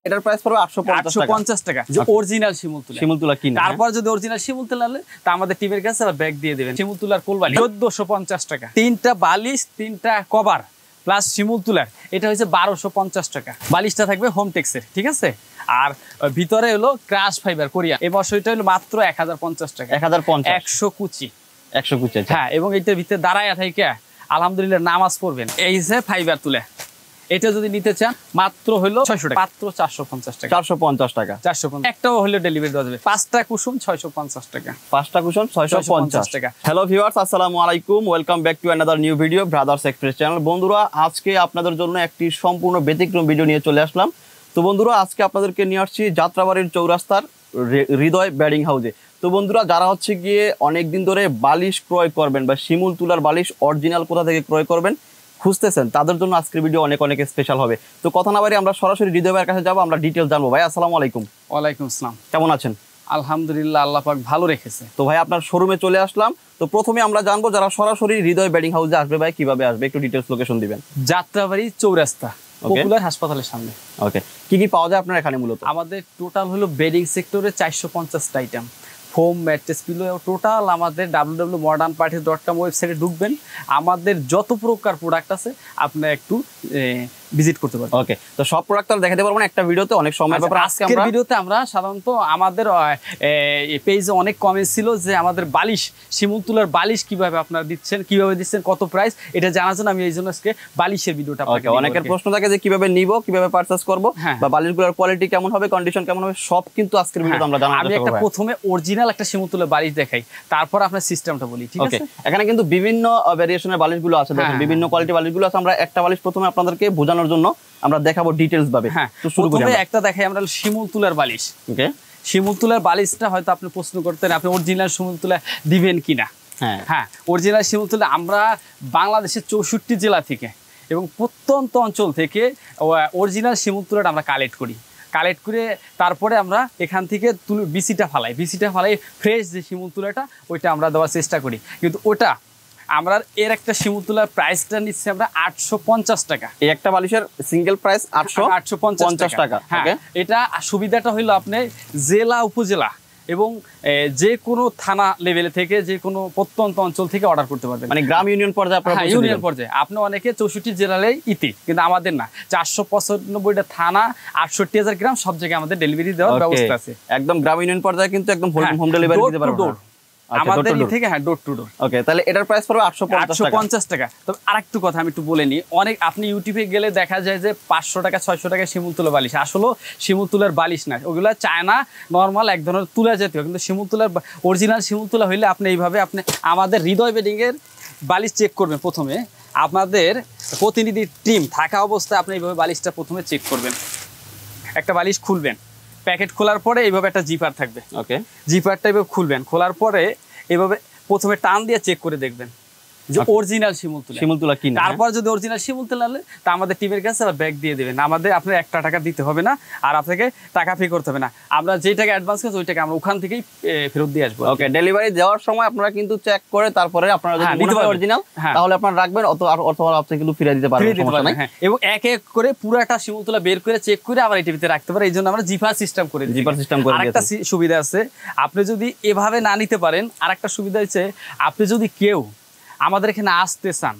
এটার প্রাইস পড়বে 850 টাকা যে অরিজিনাল শিমুল তুলা কিনে তারপর যদি অরিজিনাল শিমুল তুলা নিলে তা আমাদের টিমের কাছে আবার ব্যাগ দিয়ে দিবেন শিমুল তুলার কোলবালিশ 1450 টাকা তিনটা বালিশ তিনটা কভার প্লাস শিমুল তুলার এটা হচ্ছে 1250 টাকা বালিশটা থাকবে হোম টেক্সের ঠিক আছে আর ভিতরে হলো ক্রাশ ফাইবার কোরিয়া এই বছরটা হলো মাত্র 1050 টাকা 100 কুচি হ্যাঁ এবং এটার ভিতরে দাঁড়ায় থাকে আলহামদুলিল্লাহ নামাজ পড়বেন এই যে ফাইবার তুলে এটা যদি নিতে চান মাত্র হলো 600 টাকা মাত্র 450 টাকা একটাও হলো ডেলিভারি দেওয়া যাবে 5টা কুসুম 650 টাকা 5টা কুসুম 650 টাকা হ্যালো ভিউয়ার্স আসসালামু আলাইকুম welcome back to another new video brothers express channel বন্ধুরা আজকে আপনাদের জন্য একটি সম্পূর্ণ ব্যতিক্রম ভিডিও নিয়ে চলে আসলাম তো বন্ধুরা আজকে আপনাদেরকে নিয়ে আসছি যাত্রাবাড়ির চৌরাস্তার হৃদয় বেডিং হাউসে তো বন্ধুরা যারা হচ্ছে গিয়ে অনেক দিন ধরে বালিশ ক্রয় করবেন বা শিমুল তুলার বালিশ অরিজিনাল কোথা থেকে ক্রয় করবেন খুঁজতেছেন তাদের জন্য আজকের ভিডিও অনেক স্পেশাল হবে তো কথা না বাড়ি আমরা সরাসরি হৃদয় ভাইয়ের কাছে যাবো আমরা ডিটেইলস জানবো ভাই আসসালামু আলাইকুম ওয়ালাইকুম আসসালাম কেমন আছেন আলহামদুলিল্লাহ আল্লাহ পাক ভালো রেখেছে তো ভাই আপনার শোরুমে চলে আসলাম তো প্রথমে আমরা জানবো যারা সরাসরি হৃদয় বেডিং হাউসে আসবে ভাই কিভাবে আসবে একটু ডিটেইলস লোকেশন দিবেন যাত্রাবাড়ি চৌরাস্তা পপুলার হাসপাতালের সামনে ওকে কি কি পাওয়া যায় আপনার এখানে মূলত আমাদের টোটাল হলো বেডিং সেক্টরে 450টা item foam mattress pillow total আমাদের www.modernparty.com ওয়েবসাইটে ঢুকবেন আমাদের যত প্রকার প্রোডাক্ট আছে আপনি একটু ভিজিট করতে পারবেন ওকে তো সব প্রোডাক্ট আর দেখাতে পারবো না একটা ভিডিওতে অনেক সময় ব্যাপার আজকের ভিডিওতে আমরা সাধারণত আমাদের পেজে অনেক কমেন্ট ছিল যে আমাদের বালিশ শিমুল তুলার বালিশ কিভাবে আপনারা দিচ্ছেন কত প্রাইস এটা জানার জন্য আমি এই জন্য আজকে বালিশের ভিডিওটা ওকে অনেকের প্রশ্ন থাকে যে কিভাবে নিব কিভাবে পারচেজ করব বা বালিশগুলোর কোয়ালিটি কেমন হবে কন্ডিশন কেমন হবে সব কিন্তু আজকের ভিডিওতে আমরা জানাবো আমি একটা প্রথমে অরিজিনাল একটা শিমুল তুলার বালিশ দেখাই তারপর আপনার সিস্টেমটা বলি ঠিক আছে এখানে কিন্তু বিভিন্ন ভেরিয়েশনের বালিশগুলো আছে দেখেন বিভিন্ন কোয়ালিটি বালিশগুলো আছে আমরা একটা বালিশ প্রথমে আপনাদেরকে বোঝানোর জন্য আমরা দেখাবো ডিটেইলস ভাবে তো শুরু করি আমরা একটা দেখাই আমরা শিমুল তুলার বালিশ ওকে শিমুল তুলার বালিশটা হয়তো আপনি প্রশ্ন করতেন আপনি অরিজিনাল শিমুল তুলা দিবেন কিনা হ্যাঁ অরিজিনাল শিমুল তুলা আমরা বাংলাদেশের 64 জেলা থেকে এবং প্রত্যন্ত অঞ্চল থেকে অরিজিনাল শিমুল তুলাটা আমরা কালেক্ট করে তারপরে আমরা এখান থেকে বিসিটা ফালাই ফ্রেশ যে শিমুল তুলাটা ওইটা আমরা দেওয়ার চেষ্টা করি কিন্তু ওটা আমরা এর একটা শিমুল তুলার প্রাইসটা নিচ্ছি আমরা 850 টাকা এই একটা বালিশের সিঙ্গেল প্রাইস 850 টাকা হ্যাঁ এটা সুবিধাটা হইলো আপনি জেলা উপজেলা এবং যে কোনো থানা লেভেল থেকে যে কোনো প্রত্যন্ত অঞ্চল থেকে অর্ডার করতে পারবেন মানে গ্রাম ইউনিয়ন পর্যায়ে আপনারা ইউনিয়ন পর্যায়ে আপনি অনেকে 64 জেলায় কিন্তু আমাদের না 495টা থানা 68,000 গ্রাম সব জায়গায় আমাদের ডেলিভারি দেওয়ার ব্যবস্থা আছে একদম গ্রাম ইউনিয়ন পর্যায়ে কিন্তু একদম হোম ডেলিভারি দিতে পারবেন আমাদের থেকে ডোর টু ডোর ওকে তাহলে এটার প্রাইস পড়বে 850 টাকা তবে আরেকটু কথা আমি একটু বলে নিই অনেক আপনি ইউটিউবে গেলে দেখা যায় যে 500 টাকা 600 টাকা শিমুল তুলা বালিশ আসলে শিমুল তুলার বালিশ না ওগুলা চায়না নরমাল এক ধরনের তুলা জাতীয় কিন্তু শিমুল তুলার অরিজিনাল শিমুল তুলা হইলে আপনি এইভাবে আপনি আমাদের হৃদয় বেডিং এর বালিশ চেক করবেন প্রথমে আপনাদের প্রতিনিধি টিম থাকা অবস্থায় আপনি এইভাবে বালিশটা প্রথমে চেক করবেন একটা বালিশ খুলবেন প্যাকেট খোলার পরে এইভাবে একটা জিপার থাকবে ওকে জিপারটা এইভাবে খুলবেন খোলার পরে এইভাবে প্রথমে টান দিয়ে চেক করে দেখবেন যে অরিজিনাল শিমুল তুলা কিনা তারপর যদি অরিজিনাল শিমুল তুলা নিলে তা আমাদের টিমের কাছে আবার ব্যাগ দিয়ে দেবেন আমাদের আপনার 1 টাকা দিতে হবে না আর আপনাকে টাকা পে করতে হবে না আমরা যে টাকা অ্যাডভান্স করছি ওই টাকা আমরা ওখান থেকেই ফেরত দিয়ে আসবো ওকে ডেলিভারি দেওয়ার সময় আপনারা কিন্তু চেক করে তারপরে আপনারা যদি মনে হয় অরিজিনাল তাহলে আপনারা রাখবেন অথবা আপনি কিন্তু ফিরিয়ে দিতে পারবেন সমস্যা নাই এবং এক এক করে পুরোটা শিমুল তুলা বের করে চেক করে আবার এই টিভিতে রাখতে পারে এইজন্য আমরা জিপার সিস্টেম করে দিই আরেকটা সুবিধা আছে আপনি যদি এভাবে না নিতে পারেন আরেকটা সুবিধা হচ্ছে আপনি যদি কেউ আমাদের এখানে আসতে চান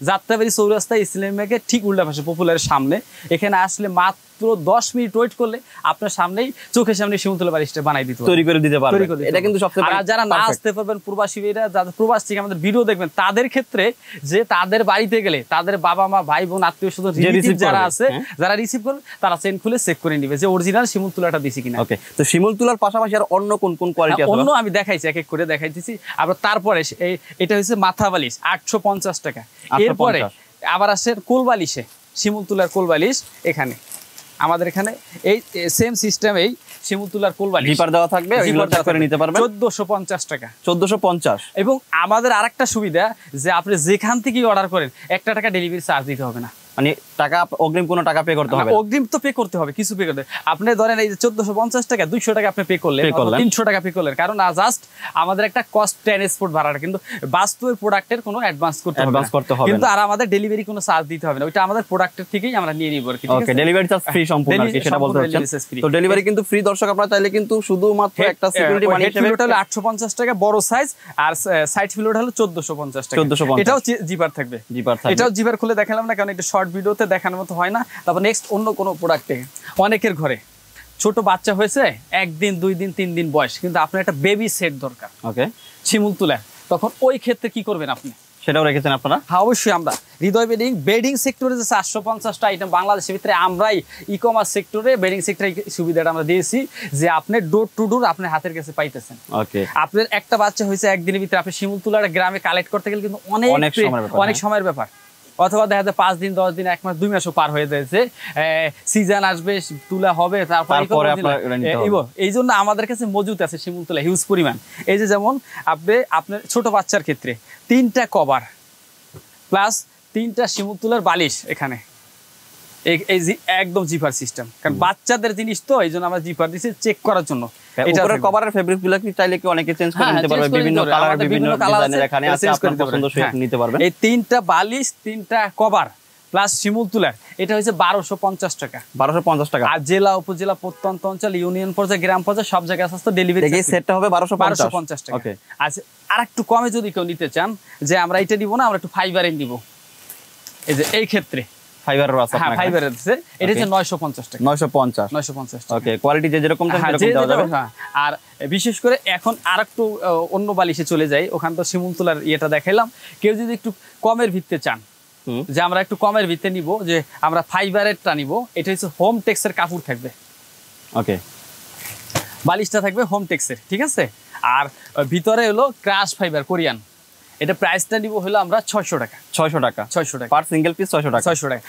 যাত্রাবাড়ি চৌরাস্তা ইসলামী ব্যাংকের ঠিক উল্টা পাশে পপুলারের সামনে এখানে আসলে মাত্র 10 মিনিট ওয়েট করলে আপনার সামনেই চোখের সামনে শিমুল তুলা বালিশটা বানাই দিতে তৈরি করে দিতে পারবেন এটা কিন্তু সবচেয়ে আর যারা না আসতে পারবেন প্রবাসী ভাইরা যারা প্রবাস থেকে আমাদের ভিডিও দেখবেন তাদের ক্ষেত্রে যে তাদের বাড়িতে গেলে তাদের বাবা মা ভাই বোন আত্মীয়স্বজন যারা আছে যারা রিসিভ করবে তারা চেন খুলে চেক করে নেবে যে অরিজিনাল শিমুল তুলাটা দিছি কিনা ওকে তো শিমুল তুলার পাশাপাশি আর অন্য কোন কোন কোয়ালিটি আছে অন্য আমি দেখাইছি এক এক করে দেখাইতেছি আবার তারপরে এটা হচ্ছে মাথা বালিশ 850 টাকা এরপরে আবার আসে কোল বালিশে শিমুল তুলার কোল বালিশ এখানে আমাদের এখানে এই সেম সিস্টেমেই শিমুল তুলার কোল বালিশ জিপার দেওয়া থাকবে ওইগুলো চেক করে নিতে পারবেন 1450 টাকা 1450 এবং আমাদের আরেকটা সুবিধা যে আপনি যেখান থেকেই অর্ডার করেন 1 টাকা ডেলিভারি চার্জ দিতে হবে না মানে টাকা অগ্রিম কোনো টাকা পে করতে হবে? অগ্রিম তো পে করতে হবে, কিছু পে করতে হবে। আপনি ধরেন এই যে 1450 টাকা 200 টাকা আপনি পে করলেন, 300 টাকা পে করলেন, কারণ জাস্ট আমাদের একটা কস্ট ট্রান্সপোর্ট ভাড়াটা, কিন্তু বাস্তবের প্রোডাক্টের কোনো অ্যাডভান্স করতে হবে কিন্তু, আর আমাদের ডেলিভারি কোনো চার্জ দিতে হবে না, ওইটা আমাদের প্রোডাক্টের থেকেই আমরা নিয়ে নিব আর কি। ওকে, ডেলিভারি চার্জ ফ্রি সম্পূর্ণ আর কি, সেটা বলতে হচ্ছে। তো ডেলিভারি কিন্তু ফ্রি দর্শক, আপনারা চাইলে কিন্তু শুধুমাত্র একটা সিকিউরিটি মানি হিসেবে হলো 850 টাকা বড় সাইজ, আর সাইড ফিলোড হলো 1450 টাকা। এটাও জিপার থাকবে, এটাও জিপার খুলে দেখালাম না কারণ এটা শর্ট ভিডিওতে দেখানোর মতো হয় না। তারপর নেক্সট অন্য কোনো প্রোডাক্টে, অনেকের ঘরে ছোট বাচ্চা হয়েছে, 1 দিন 2 দিন 3 দিন বয়স, কিন্তু আপনার একটা বেবি সেট দরকার, ওকে, শিমুল তুলা, তখন ওই ক্ষেত্রে কি করবেন আপনি? সেটাও রেখেছেন আপনারা? হ্যাঁ, অবশ্যই। আমরা হৃদয় বেডিং সেক্টরে যে 450টা আইটেম বাংলাদেশের ভিতরে, আমরাই ই কমার্স সেক্টরে বেডিং সেক্টরে সুবিধাটা আমরা দিয়েছি যে আপনি ডোর টু ডোর আপনার হাতের কাছে পাইতেছেন। ওকে, আপনার একটা বাচ্চা হয়েছে একদিনের ভিতরে, আপনি শিমুল তুলাটা গ্রামে কালেক্ট করতে গেলে কিন্তু অনেক সময়ের ব্যাপার, অথবা দেখা যায় 5 দিন 10 দিন 1 মাস 2 মাসও পার হয়ে যাচ্ছে, সিজন আসবে, তুলা হবে, তারপরে এই জন্য আমাদের কাছে মজুদ আছে শিমুল তুলা হিউজ পরিমাণ। এই যে যেমন আপনার ছোট বাচ্চার ক্ষেত্রে 3টা কভার প্লাস 3টা শিমুল তুলার বালিশ, এখানে এই একদম জিপার সিস্টেম, কারণ বাচ্চাদের জিনিস তো এই জন্য আমরা জিপার দিছি চেক করার জন্য। উপরের কভারের ফেব্রিক গুলো কি চাইলে কি অনেকে চেঞ্জ করে নিতে পারবে, বিভিন্ন কালার বিভিন্ন ডিজাইনের এখানে আছে, আপনার পছন্দসই নিতে পারবেন। এই 3টা বালিশ 3টা কভার প্লাস শিমুল তুলার, এটা হচ্ছে 1250 টাকা। 1250 টাকা। আর জেলা উপজেলা প্রত্যন্ত অঞ্চল ইউনিয়ন পর্যায়ে গ্রাম পর্যায়ে সব জায়গায় আছে ডেলিভারি। এই সেটটা হবে 1250 টাকা। ওকে, আচ্ছা আরেকটু কমে যদি কেউ নিতে চান যে আমরা এটা নিব না, আমরা একটু ফাইবারে নিব, এই যে এই ক্ষেত্রে ফাইবারের আছে, হ্যাঁ ফাইবারের আছে, এটা হচ্ছে 950 টাকা। 950 টাকা। ওকে, কোয়ালিটি যে যেরকম চান সেরকম দেওয়া যাবে। আর বিশেষ করে এখন আরেকটু অন্য বালিশে চলে যাই, ওখান তো শিমুল তুলার ইয়েটা দেখাইলাম, কেউ যদি একটু কমের ভিত্তিতে চান যে আমরা একটু কমের ভিতরে নিব, যে আমরা ফাইবারেরটা নিব, এটা হচ্ছে হোম টেক্সের কাপড় থাকবে। ওকে, বালিশটা থাকবে হোম টেক্সের, ঠিক আছে। আর ভিতরে হলো ক্রাশ ফাইবার কোরিয়ান, এটা প্রাইসটা নিব হলো আমরা 600 টাকা। 600 টাকা পার সিঙ্গেল পিস, 600 টাকা।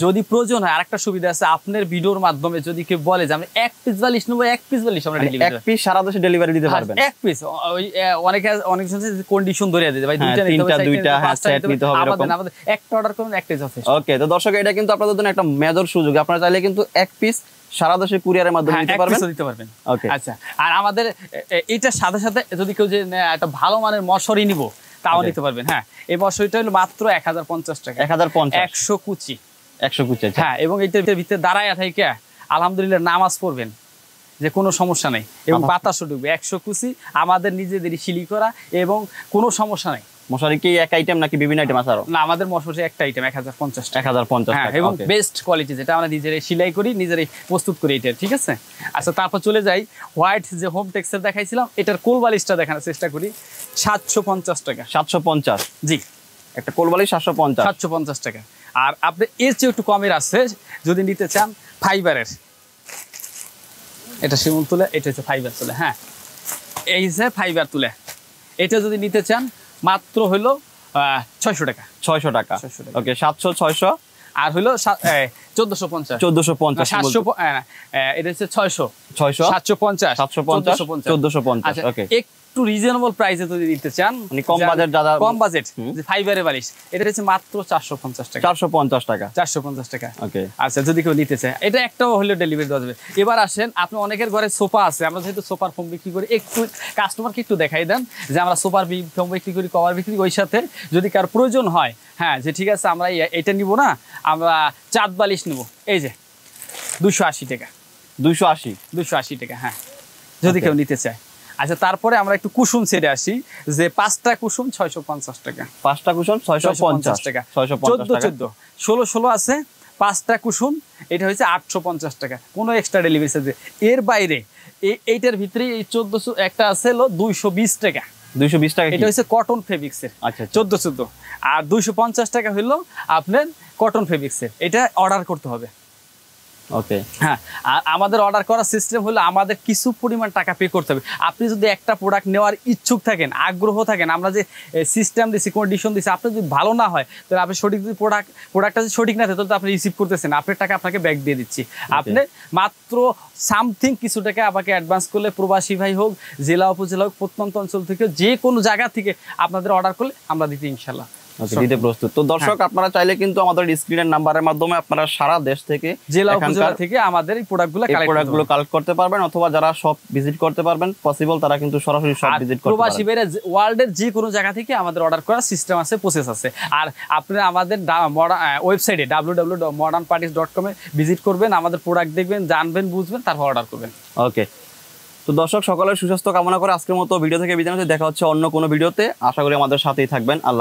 যদি প্রয়োজন হয় আরেকটা সুবিধা আছে, আপনার ভিডিওর মাধ্যমে যদি কেউ বলে যে আমি 1 পিস বালিশ নেব, 1 পিস বালিশ আমরা ডেলিভারি, 1 পিস সারা দেশে ডেলিভারি দিতে পারবেন। 1 পিস, ওই অনেক কন্ডিশন ধরে দিতে ভাই, দুইটা নিতে হবে, দুইটা সেট নিতে হবে, এরকম আমাদের একটা অর্ডার করুন, একটাই যথেষ্ট। ওকে, তো দর্শক এটা কিন্তু আপনাদের জন্য একটা মেজর সুযোগ, আপনারা চাইলে কিন্তু 1 পিস সারা দেশে কুরিয়ারের মাধ্যমে দিতে পারবেন। ওকে, আচ্ছা। আর আমাদের এটা সাথে সাথে যদি কেউ যে একটা ভালো মানের মশারি নিব তাও নিতে পারবেন। হ্যাঁ, এই মশারিটা হলো মাত্র 1050 টাকা। 100 কুচি, 100 কুচি। হ্যাঁ, এবং এইটার ভিতরে দাঁড়ায় থাকে আলহামদুলিল্লাহ নামাজ পড়বেন, যে কোনো সমস্যা নেই, এবং বাতাসও ঢুকবে। 100 কুচি আমাদের নিজেদেরই সিলি করা, এবং কোনো সমস্যা নেই। মশারি কি এক আইটেম নাকি বিভিন্ন আইটেম আছে? না, আমাদের মশারি একটা আইটেম 1050 টাকা। 1050 টাকা, এবং বেস্ট কোয়ালিটি, যেটা আমরা নিজেরাই সেলাই করি, নিজেরাই প্রস্তুত করি এটা, ঠিক আছে। আচ্ছা, তারপর চলে যাই হোয়াইট যে হোম টেক্সচার দেখাইছিলাম, এটার কোল বালিশটা দেখানোর চেষ্টা করি। 750 টাকা। 750, জি, একটা কোল বালিশ 750 টাকা। আর আপনি এর চেয়ে একটু কমের আছে যদি নিতে চান, ফাইবারের, এটা শিমুল তুলে, এটা হচ্ছে ফাইবার তুলে। হ্যাঁ, এই যে ফাইবার তুলে, এটা যদি নিতে চান মাত্র হলো 600 টাকা। 600 টাকা। ওকে, 700, 600, আর হলো 1450। 700, এটা হচ্ছে 600, 750, 1450। ওকে, একটু রিজনেবল প্রাইসে যদি দিতে চান, মানে কম বাজেট, দাদা কম বাজেট, যে ফাইবারের বালিশ, এটা হচ্ছে মাত্র 450 টাকা। 450 টাকা। 450 টাকা। ওকে, আচ্ছা, যদি কেউ নিতে চায়, এটা একটাও হলে ডেলিভারি দেওয়া যাবে। এবার আসেন, আপনি অনেকের ঘরে সোফা আছে, আমরা যেহেতু সোফার ফোম বিক্রি করি, একটু কাস্টমারকে একটু দেখাই দেন যে আমরা সোফার ফোম বিক্রি করি, কভার বিক্রি করি, ওই সাথে যদি কার প্রয়োজন হয়, হ্যাঁ, যে ঠিক আছে আমরা এটা নিব না, আমরা চাঁদ বালিশ নিব, এই যে 280 টাকা। 280 টাকা। হ্যাঁ, যদি কেউ নিতে চায়। আচ্ছা, তারপরে আমরা একটু কুসুম ছেড়ে আসি, যে 5টা কুসুম 650 টাকা। 5টা কুসুম 650 টাকা। 14 16 আছে, 5টা কুসুম, এটা হচ্ছে 850 টাকা, কোনো এক্সট্রা ডেলিভারি চার্জ। এর বাইরে এইটার ভিতরে এই 1400 একটা আছে 220 টাকা। 220 টাকা, এটা হচ্ছে কটন ফেব্রিক্সের। আচ্ছা, 14 আর 250 টাকা হলো আপনার কটন ফেব্রিক্সের, এটা অর্ডার করতে হবে। ওকে, হ্যাঁ, আর আমাদের অর্ডার করার সিস্টেম হলো আমাদের কিছু পরিমাণ টাকা পে করতে হবে। আপনি যদি একটা প্রোডাক্ট নেওয়ার ইচ্ছুক থাকেন, আগ্রহ থাকেন, আমরা যে সিস্টেম দিচ্ছি, কন্ডিশন দিচ্ছি, আপনি যদি ভালো না হয়, তাহলে আপনি সঠিক যদি প্রোডাক্টটা যদি সঠিক না থাকে, তাহলে আপনি রিসিভ করতেছেন, আপনার টাকা আপনাকে ব্যাক দিয়ে দিচ্ছি। আপনি মাত্র সামথিং কিছু টাকা আমাকে অ্যাডভান্স করলে, প্রবাসী ভাই হোক, জেলা উপজেলা হোক, প্রত্যন্ত অঞ্চল থেকে, যে কোনো জায়গা থেকে আপনাদের অর্ডার করলে আমরা দিতে ইনশাল্লাহ দিতে প্রস্তুত। তো দর্শক আপনারা চাইলে কিন্তু আমাদের স্ক্রিনের নাম্বারের মাধ্যমে আপনারা সারা দেশ থেকে জেলা উপজেলা থেকে আমাদের এই প্রোডাক্টগুলো কালেক্ট করতে পারবেন, অথবা যারা সব ভিজিট করতে পারবেন পসিবল তারা কিন্তু সরাসরি সব ভিজিট করতে পারবেন। প্রবাসী ভাইরা ওয়ার্ল্ডের যে কোনো জায়গা থেকে আমাদের অর্ডার করার সিস্টেম আছে, প্রসেস আছে। আর আপনারা আমাদের ওয়েবসাইটে www.modernparties.com এ ভিজিট করবেন, আমাদের প্রোডাক্ট দেখবেন, জানবেন, বুঝবেন, তারপর অর্ডার করবেন। ওকে, তো দর্শক সকলের সুস্বাস্থ্য কামনা করে আজকের মতো ভিডিও থেকে বিদায় নিচ্ছি। দেখা হচ্ছে অন্য কোনো ভিডিওতে। আশা করি আমাদের সাথেই থাকবেন। আল্লাহ।